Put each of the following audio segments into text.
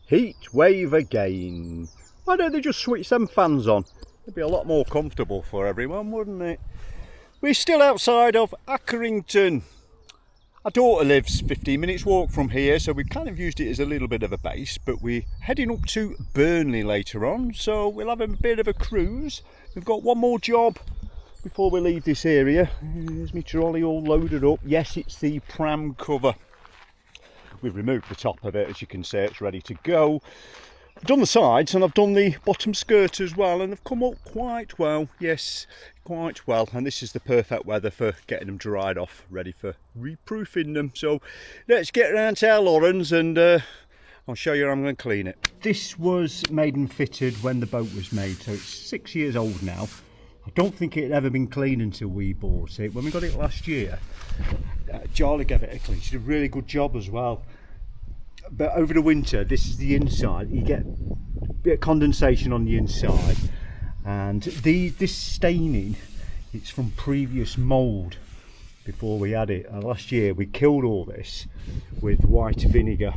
Heat wave again. Why don't they just switch them fans on? It'd be a lot more comfortable for everyone, wouldn't it? We're still outside of Accrington. Our daughter lives 15 minutes walk from here, so we've kind of used it as a little bit of a base, but we're heading up to Burnley later on, so we'll have a bit of a cruise. We've got one more job before we leave this area. There's my trolley all loaded up. Yes, it's the pram cover. We've removed the top of it, as you can see, it's ready to go. I've done the sides and I've done the bottom skirt as well, and they've come up quite well. Yes, quite well, and this is the perfect weather for getting them dried off, ready for reproofing them. So let's get around to our Laurens and I'll show you how I'm going to clean it. This was made and fitted when the boat was made, so it's 6 years old now. I don't think it had ever been cleaned until we bought it. When we got it last year, Charlie gave it a clean. She did a really good job as well. But over the winter, this is the inside. You get a bit of condensation on the inside, and this staining, it's from previous mould before we had it. Last year we killed all this with white vinegar,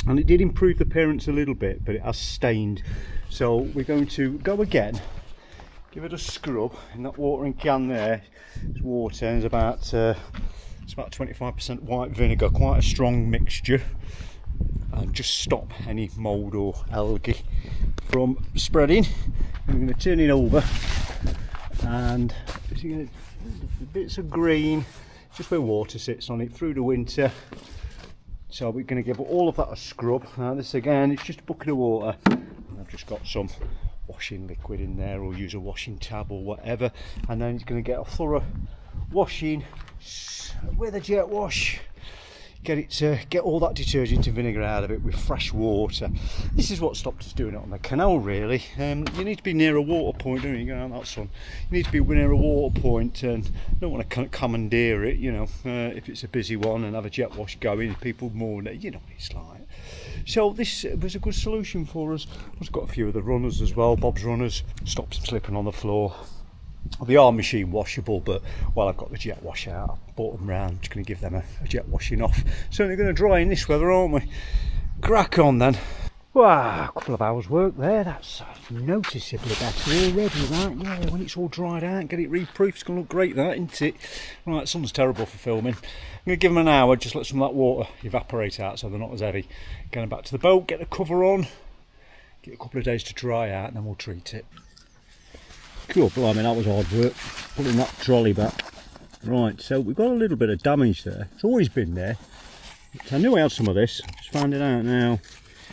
and it did improve the appearance a little bit, but it has stained. So we're going to go again, give it a scrub in that watering can there. It's water, and it's about 25% white vinegar, quite a strong mixture, and just stop any mould or algae from spreading. And we're going to turn it over, and bits of green just where water sits on it through the winter. So we're going to give all of that a scrub. Now this again, it's just a bucket of water. I've just got some washing liquid in there, or use a washing tab or whatever, and then it's going to get a thorough washing with a jet wash. Get all that detergent and vinegar out of it with fresh water. This is what stopped us doing it on the canal, really. You need to be near a water point, don't you? Go out that sun. You need to be near a water point, and don't want to commandeer it, you know, if it's a busy one, and have a jet wash going, people moor it, you know what it's like. So this was a good solution for us. I've got a few of the runners as well, Bob's runners, stops them slipping on the floor. They are machine washable, but while I've got the jet wash out, I've brought them round, just going to give them a jet washing off. Certainly going to dry in this weather, aren't we? Crack on then. Wow, a couple of hours work there. That's noticeably better already, right? Yeah, when it's all dried out, get it reproofed, it's going to look great, that, isn't it? Right, sun's terrible for filming. I'm going to give them an hour, just let some of that water evaporate out so they're not as heavy. Going back to the boat, get the cover on, get a couple of days to dry out, and then we'll treat it. Cool, blimey, that was hard work, pulling that trolley back. Right, so we've got a little bit of damage there. It's always been there. I knew I had some of this, just found it out now.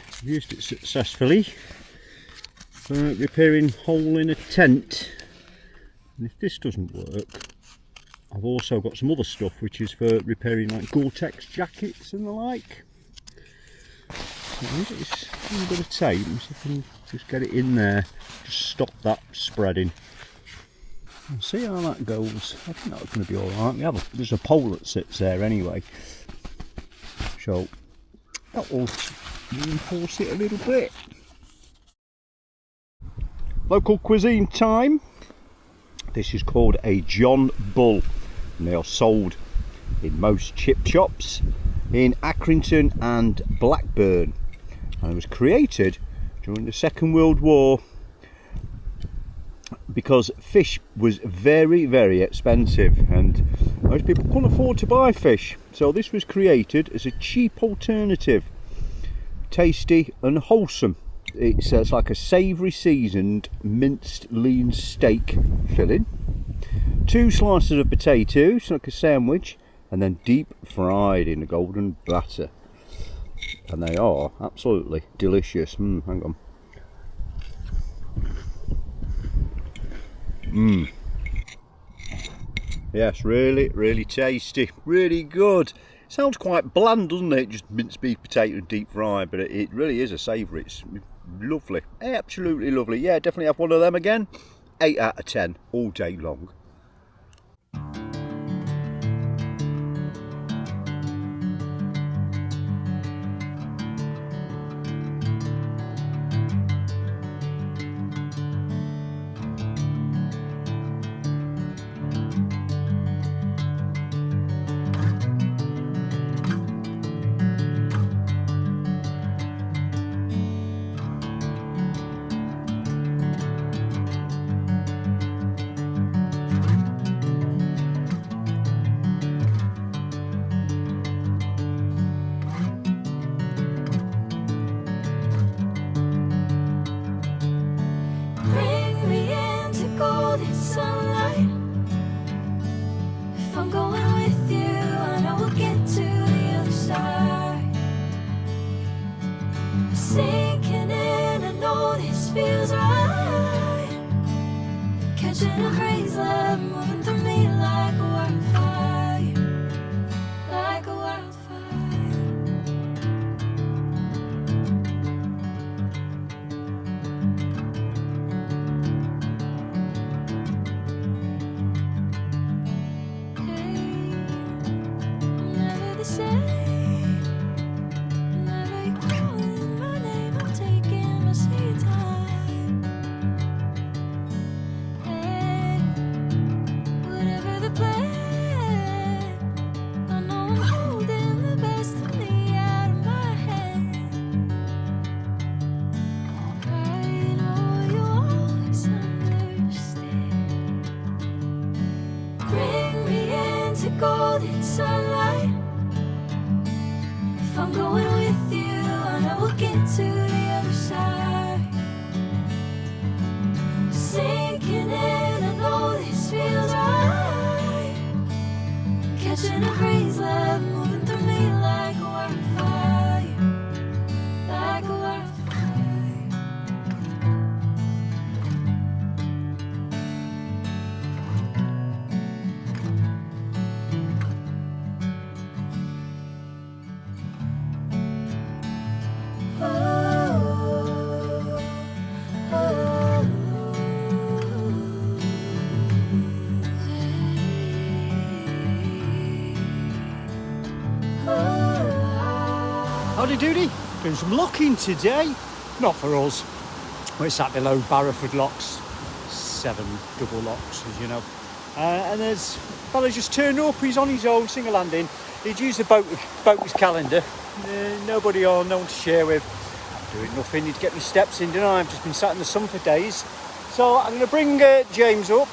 I've used it successfully for repairing a hole in a tent. And if this doesn't work, I've also got some other stuff which is for repairing like Gore-Tex jackets and the like. So I'll get this little bit of tape, see if I can just get it in there, just stop that spreading. We'll see how that goes. I think that's going to be alright. There's a pole that sits there anyway, so that will reinforce it a little bit. Local cuisine time. This is called a John Bull, and they are sold in most chip shops in Accrington and Blackburn, and it was created during the Second World War because fish was very, very expensive and most people couldn't afford to buy fish, so this was created as a cheap alternative, tasty and wholesome. It's like a savoury seasoned minced lean steak filling, 2 slices of potatoes like a sandwich, and then deep fried in a golden batter, and they are absolutely delicious. Hang on. Yes, really, really tasty, really good. Sounds quite bland, doesn't it? Just minced beef, potato and deep fried, but it really is a savoury. It's lovely, absolutely lovely. Yeah, definitely have one of them again. 8 out of 10 all day long. golden sunlight. If I'm going with you, I know we'll get to the other side. Sinking in, I know this feels right. Catching a crazy love, moving through me like a wildfire, like a wildfire. Golden sunlight. If I'm going with you, I know we'll get to the other side. Sinking in, I know this feels right. Catching a crazy love, moving through me like a wildfire, like a wildfire. Howdy doody, doing some locking today, not for us. We're sat below Barrowford locks, 7 double locks as you know. And there's a fella just turned up, he's on his own, single landing. He'd used the boat's calendar, nobody on, no one to share with. I'm doing nothing, need to get my steps in, didn't I? I've just been sat in the sun for days. So I'm going to bring James up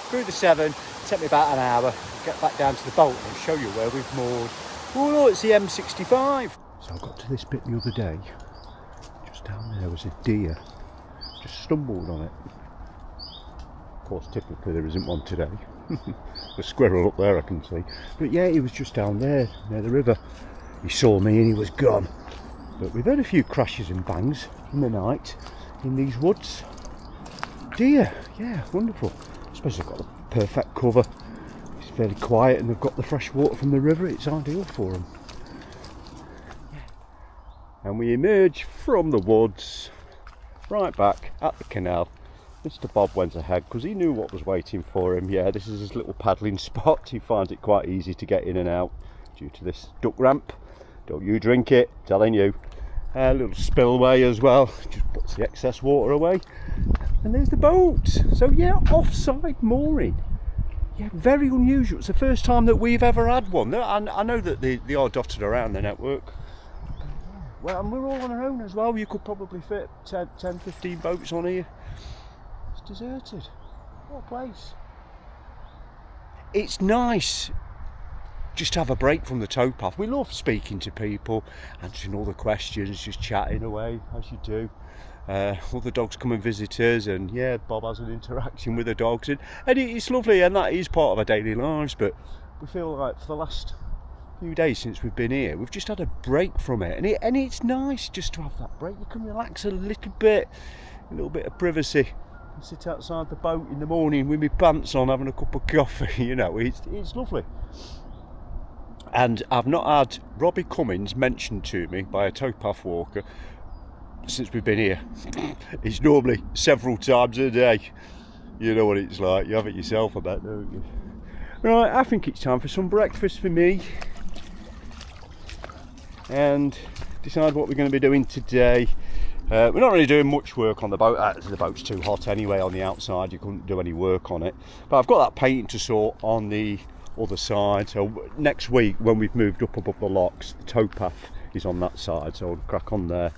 through the 7, take me about an hour, get back down to the boat and show you where we've moored. Oh no, it's the M65. So I got to this bit the other day, just down there was a deer, just stumbled on it. Of course typically there isn't one today, a squirrel up there I can see, but yeah, he was just down there near the river. He saw me and he was gone. But we've had a few crashes and bangs in the night in these woods. Deer, yeah, wonderful. I suppose they've got the perfect cover, it's fairly quiet and they've got the fresh water from the river, it's ideal for them. And we emerge from the woods right back at the canal. Mr. Bob went ahead because he knew what was waiting for him. Yeah, this is his little paddling spot. He finds it quite easy to get in and out due to this duck ramp. Don't you drink it, telling you. A little spillway as well, just puts the excess water away. And there's the boat. So yeah, offside mooring. Yeah, very unusual. It's the first time that we've ever had one. I know that they are dotted around the network. Well, and we're all on our own as well. You could probably fit 10, 15 boats on here. It's deserted. What a place. It's nice just to have a break from the towpath. We love speaking to people, answering all the questions, just chatting away as you do. All the dogs come and visit us, and yeah, Bob has an interaction with the dogs, and it's lovely, and that is part of our daily lives. But we feel like for the last few days since we've been here, we've just had a break from it, and it's nice just to have that break. You can relax a little bit of privacy, and sit outside the boat in the morning with my pants on, having a cup of coffee. You know, it's lovely. And I've not had Robbie Cummins mentioned to me by a towpath walker since we've been here. It's normally several times a day. You know what it's like. You have it yourself, I bet, don't you? Right, I think it's time for some breakfast for me, and decide what we're going to be doing today. We're not really doing much work on the boat. The boat's too hot anyway on the outside. You couldn't do any work on it. But I've got that painting to sort on the other side. So next week, when we've moved up above the locks, the towpath is on that side, so I'll crack on there.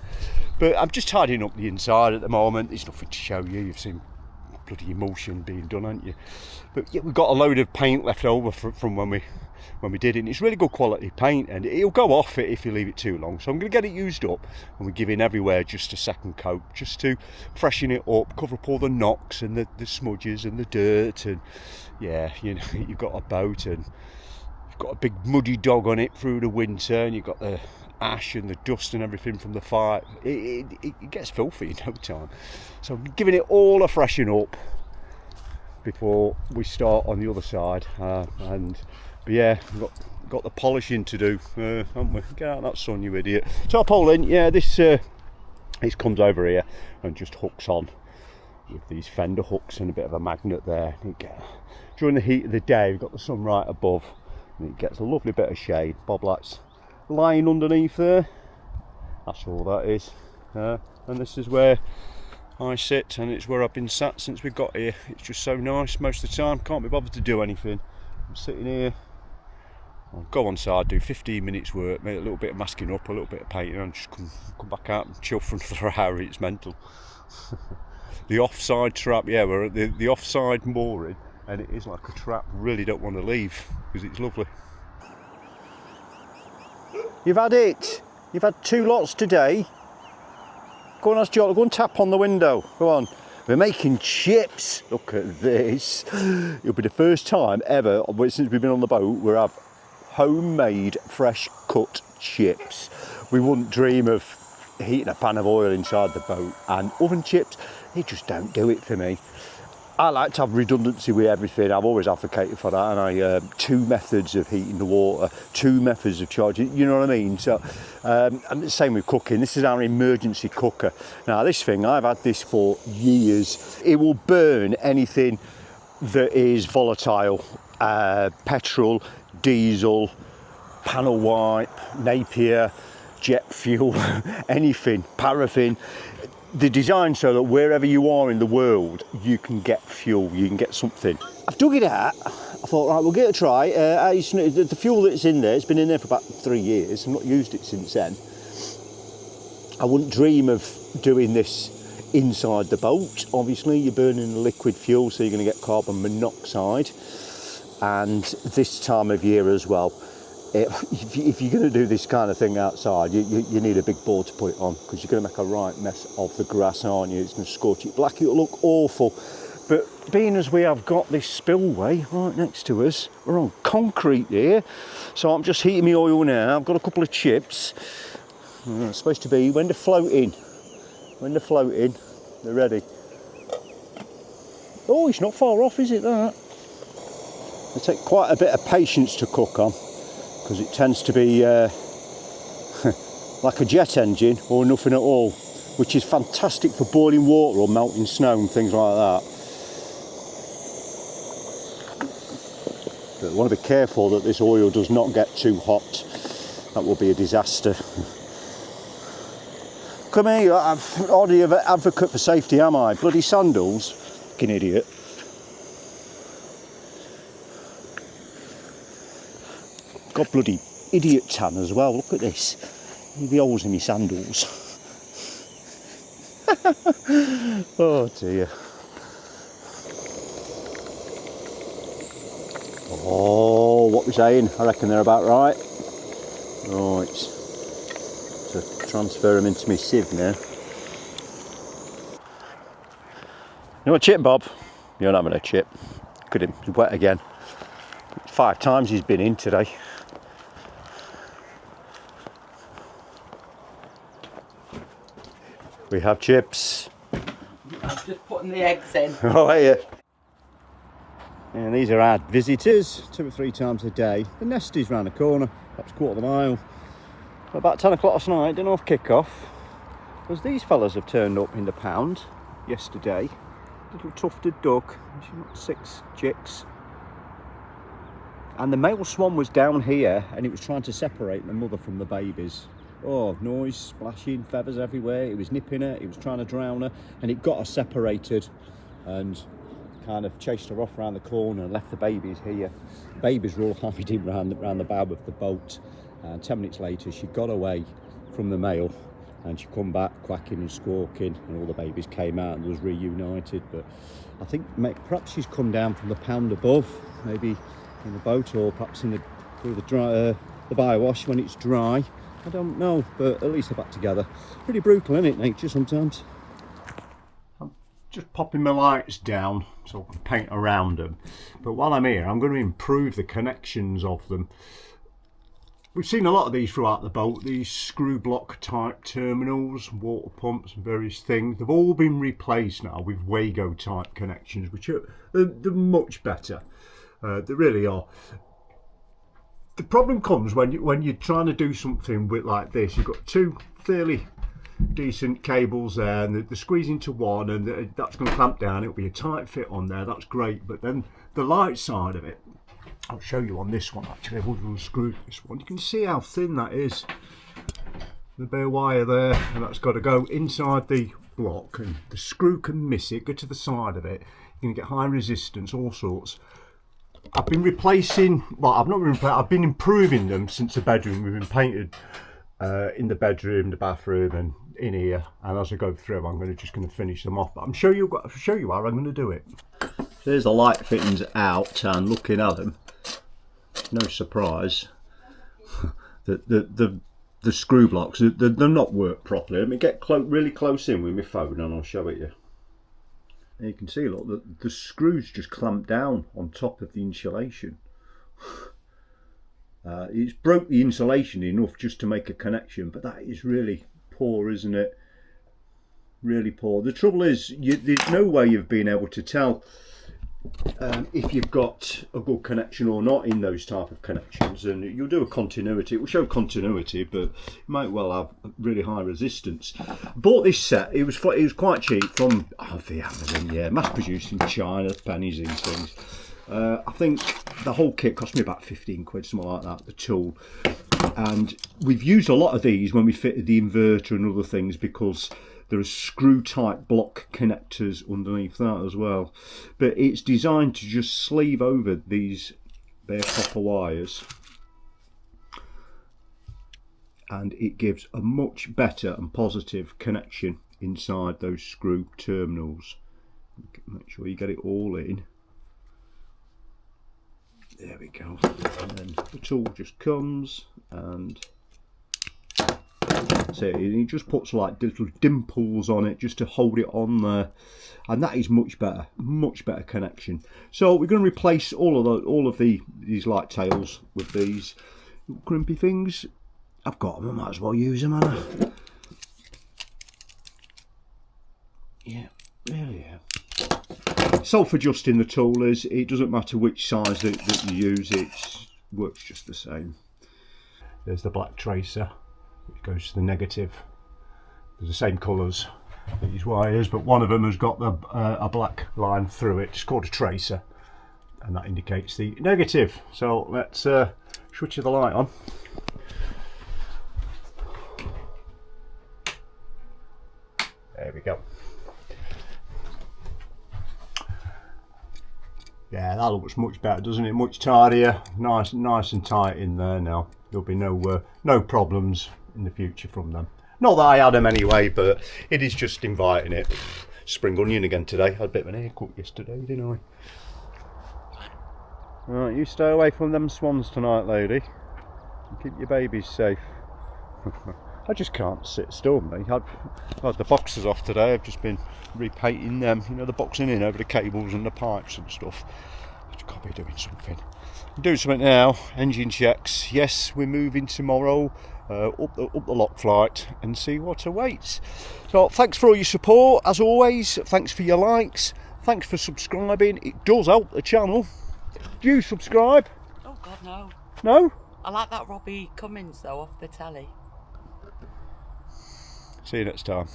But I'm just tidying up the inside at the moment. There's nothing to show you. You've seen bloody emulsion being done, haven't you? But yeah, we've got a load of paint left over from when we did it, and it's really good quality paint, and it'll go off it if you leave it too long. So I'm going to get it used up, and we're giving everywhere just a second coat, just to freshen it up, cover up all the knocks and the smudges and the dirt. And yeah, you know, you've got a boat and you've got a big muddy dog on it through the winter, and you've got the ash and the dust and everything from the fire. It gets filthy in no time. So I'm giving it all a freshen up before we start on the other side. But yeah, we've got the polishing to do, haven't we? Get out of that sun, you idiot. Tarpaulin, yeah, this comes over here and just hooks on with these fender hooks and a bit of a magnet there. During the heat of the day, we've got the sun right above, and it gets a lovely bit of shade. Bob lights lying underneath there. That's all that is. And this is where I sit, and it's where I've been sat since we got here. It's just so nice most of the time. Can't be bothered to do anything. I'm sitting here. I'll go on side, do 15 minutes work, make a little bit of masking up, a little bit of painting, and just come back out and chill for another hour. It's mental. The offside trap, yeah, we're at the offside mooring, and it is like a trap. Really don't want to leave because it's lovely. You've had it. You've had 2 lots today. Go on, ask John. Go and tap on the window. Go on. We're making chips. Look at this. It'll be the first time ever since we've been on the boat we have homemade fresh cut chips. We wouldn't dream of heating a pan of oil inside the boat, and oven chips, they just don't do it for me. I like to have redundancy with everything. I've always advocated for that, and 2 methods of heating the water, 2 methods of charging, you know what I mean? So, and the same with cooking. This is our emergency cooker. Now this thing, I've had this for years. It will burn anything that is volatile, petrol, diesel, panel wipe, Napier, jet fuel, anything, paraffin. The design so that wherever you are in the world, you can get fuel, you can get something. I've dug it out. I thought, right, we'll give it a try. The fuel that's in there, it's been in there for about 3 years. I've not used it since then. I wouldn't dream of doing this inside the boat. Obviously, you're burning the liquid fuel, so you're going to get carbon monoxide. And this time of year as well, if you're going to do this kind of thing outside, you need a big board to put it on, because you're going to make a right mess of the grass, aren't you? It's going to scorch it black. It'll look awful. But being as we have got this spillway right next to us, we're on concrete here. So I'm just heating my oil now. I've got a couple of chips. It's supposed to be when they're floating. When they're floating, they're ready. Oh, it's not far off, is it, that? They take quite a bit of patience to cook on, because it tends to be like a jet engine or nothing at all, which is fantastic for boiling water or melting snow and things like that. But I want to be careful that this oil does not get too hot. That will be a disaster. Come here, I'm hardly an advocate for safety, am I? Bloody sandals, fucking idiot. Got bloody idiot tan as well, look at this. The holes in my sandals. Oh dear. Oh, what we saying? I reckon they're about right. Right. To transfer them into my sieve now. You want a chip, Bob? You're not having a chip. Look at him, he's wet again. 5 times he's been in today. We have chips. I'm just putting the eggs in. Oh, are you? And these are our visitors, 2 or 3 times a day. The nest is round the corner, perhaps a quarter of a mile. About 10 o'clock last night, didn't have kick-off, because these fellas have turned up in the pound yesterday. Little tufted duck, she's got 6 chicks. And the male swan was down here, and it was trying to separate the mother from the babies. Oh, noise, splashing, feathers everywhere. It was nipping her, it was trying to drown her, and it got her separated and kind of chased her off around the corner and left the babies here. The babies were all hiding round the bow of the boat, and 10 minutes later she got away from the male and she come back quacking and squawking, and all the babies came out and was reunited. But I think perhaps she's come down from the pound above, maybe in the boat, or perhaps in through the biowash when it's dry. I don't know, but at least they're back together. Pretty brutal, isn't it, nature sometimes? I'm just popping my lights down so I can paint around them. But while I'm here, I'm going to improve the connections of them. We've seen a lot of these throughout the boat, these screw block type terminals, water pumps and various things. They've all been replaced now with Wago type connections, which are they're much better. They really are. The problem comes when you're trying to do something with like this. You've got two fairly decent cables there, and they're squeezing into one, and that's going to clamp down. It'll be a tight fit on there. That's great. But then the light side of it, I'll show you on this one. Actually, I've unscrewed this one. You can see how thin that is. The bare wire there, and that's got to go inside the block, and the screw can miss it. Go to the side of it. You're going to get high resistance, all sorts. I've been replacing, well, I've not been replacing, I've been improving them since the bedroom. We've been painted in the bedroom, the bathroom, and in here. And as I go through, I'm just going to finish them off. But I'll show you how I'm going to do it. There's the light fittings out, and looking at them, no surprise that the screw blocks, they're not worked properly. Let me get really close in with my phone, and I'll show it you. And you can see, look, the screws just clamp down on top of the insulation. It's broke the insulation enough just to make a connection, but that is really poor, isn't it? Really poor. The trouble is, there's no way of being able to tell if you've got a good connection or not in those type of connections. And you'll do a continuity, it will show continuity, but it might well have really high resistance. Bought this set, it was quite cheap from the Amazon, yeah, mass produced in China, pennies, these things. I think the whole kit cost me about 15 quid, something like that, the tool. And we've used a lot of these when we fitted the inverter and other things, because there are screw type block connectors underneath that as well. But it's designed to just sleeve over these bare copper wires, and it gives a much better and positive connection inside those screw terminals. Make sure you get it all in. There we go. And then the tool just comes and that's it. And he just puts like little dimples on it just to hold it on there, and that is much better connection. So we're going to replace all of these light tails with these crimpy things. I've got them, I might as well use them, haven't I? Yeah, really. Yeah. Self-adjusting the tool is, it doesn't matter which size that you use, it works just the same. There's the black tracer, which goes to the negative. They're the same colours, these wires, but one of them has got a black line through it. It's called a tracer, and that indicates the negative. So let's switch the light on. There we go. Yeah, that looks much better, doesn't it? Much tidier, nice and tight in there now. There'll be no problems in the future from them. Not that I had them anyway, but it is just inviting it. Spring onion again today. Had a bit of an haircut yesterday, didn't I? Right, you stay away from them swans tonight, lady. And keep your babies safe. I just can't sit still, mate. I've had the boxes off today. I've just been repainting them, you know, the boxing in over the cables and the pipes and stuff. I just got to be doing something. I'm doing something now. Engine checks. Yes, we're moving tomorrow up the lock flight and see what awaits. So thanks for all your support, as always. Thanks for your likes. Thanks for subscribing. It does help the channel. Do you subscribe? Oh God, no. No? I like that Robbie Cummins though off the telly. See you next time.